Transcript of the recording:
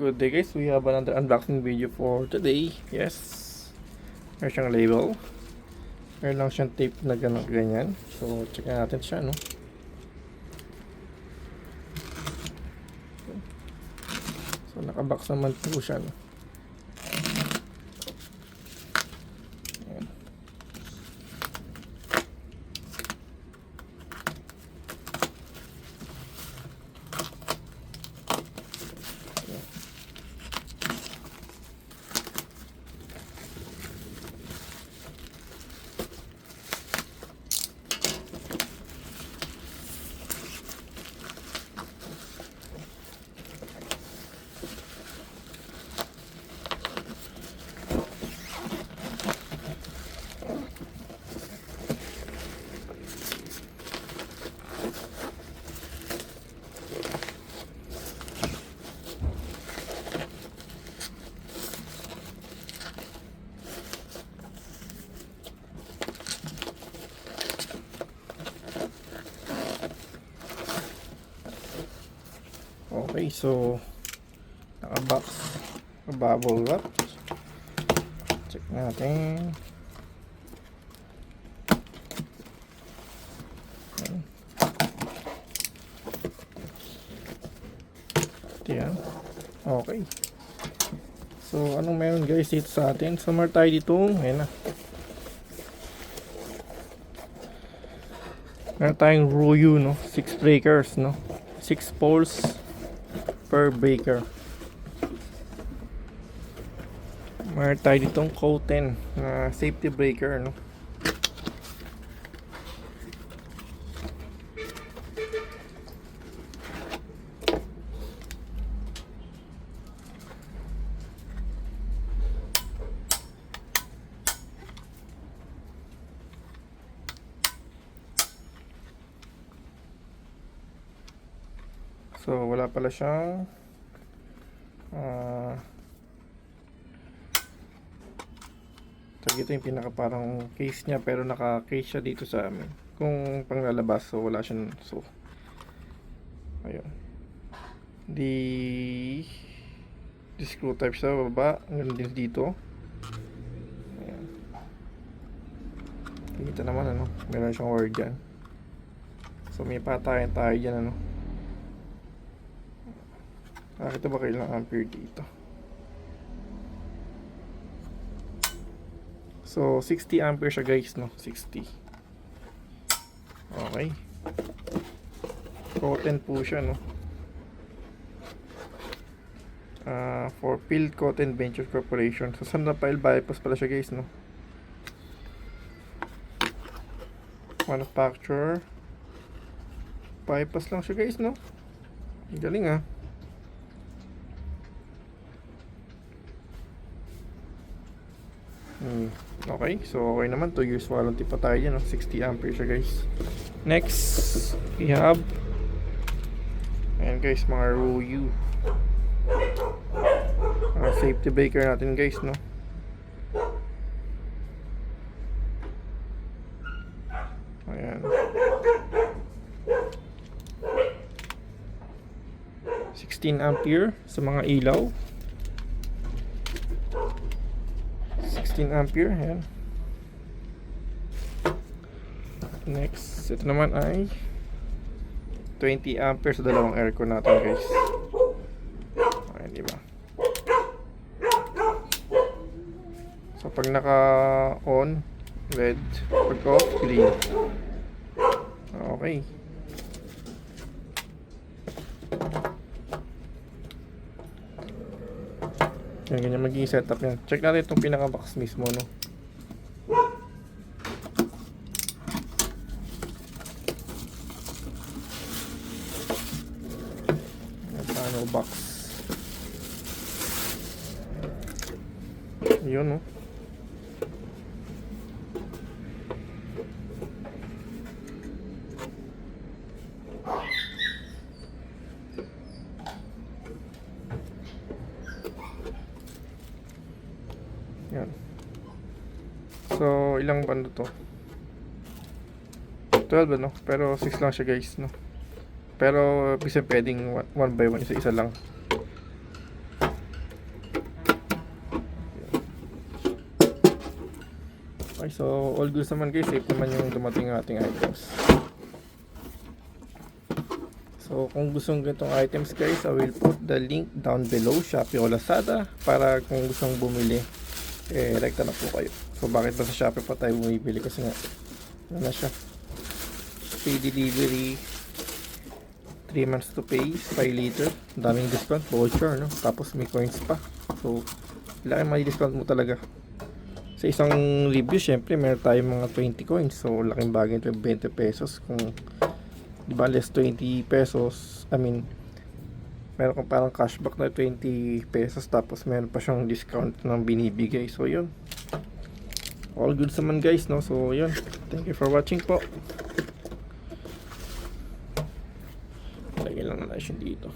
Good day guys, we have another unboxing video for today. Yes, meron siyang label. Meron lang siyang tape na ganyan. So, check natin siya, no? So, nakabox naman po siya, no? Ayan. Okay, so naka-box, bubble wrap. Check natin. Yan. Okay. So, anong meron guys dito sa atin? So, meron tayo dito. Ayan na. Meron tayong Ruyu, no? 6 breakers, no? 6 poles per breaker. Meron tayo ditong Koten na safety breaker, no? So, wala pala siyang so, ito yung pinaka parang case niya, pero naka-case siya dito sa amin. Kung panglalabas, so wala siyang, so ayun. Di screw type sa baba, ganun din dito. Ayan. Kita naman, ano, meron siyang wire dyan. So, may patayan tayo dyan, ano. Nakita ba kailang ampere dito? So, 60 ampere siya guys, no? 60. Okay. Cotton po siya, no? For Field Cotton Ventures Corporation. So, San Rafael bypass pala siya guys, no? Manufacturer. Bypass lang siya guys, no? Galing, ah. Okay, so okay naman, 2 years warranty pa tayo dyan, no? 60 ampere siya guys. Next, we have ayan guys, mga Ruyu safety breaker natin guys, no? Ayan, 16 ampere sa mga ilaw. 16 ampere, ayan. Next, ito naman ay 20 ampere sa dalawang aircon natin guys. Ayan, diba? So, pag naka-on, red. Pag off, green. Okay. Yan, ganyan magiging setup yan. Check natin itong pinaka-box mismo, no? Paano box? Yun, no? Yan. So, ilang bando to? 12, ano? Pero 6 lang siya guys, no? Pero bisa pwedeng 1 by 1, isa-isa lang. Okay, so all goods naman guys, safe naman yung dumating ating items. So kung gusto ng ganitong items guys, I will put the link down below, Shopee o Lazada, para kung gustong bumili, rekta na po kayo. So bakit ba sa Shopee pa tayo bumibili? Kasi nga, ano na siya, free delivery, 3 months to pay, 5 liter, daming discount, voucher, no? Tapos may coins pa. So, laki may discount mo talaga. Sa isang review, syempre, meron tayong mga 20 coins. So, laking bagay ito, 20 pesos. Kung, di ba, less 20 pesos, I mean, meron kang parang cashback na 20 pesos. Tapos, meron pa siyang discount ng binibigay. So, yun. All goods naman, guys, no? So, yun. Thank you for watching po. Lagyan lang na siya dito.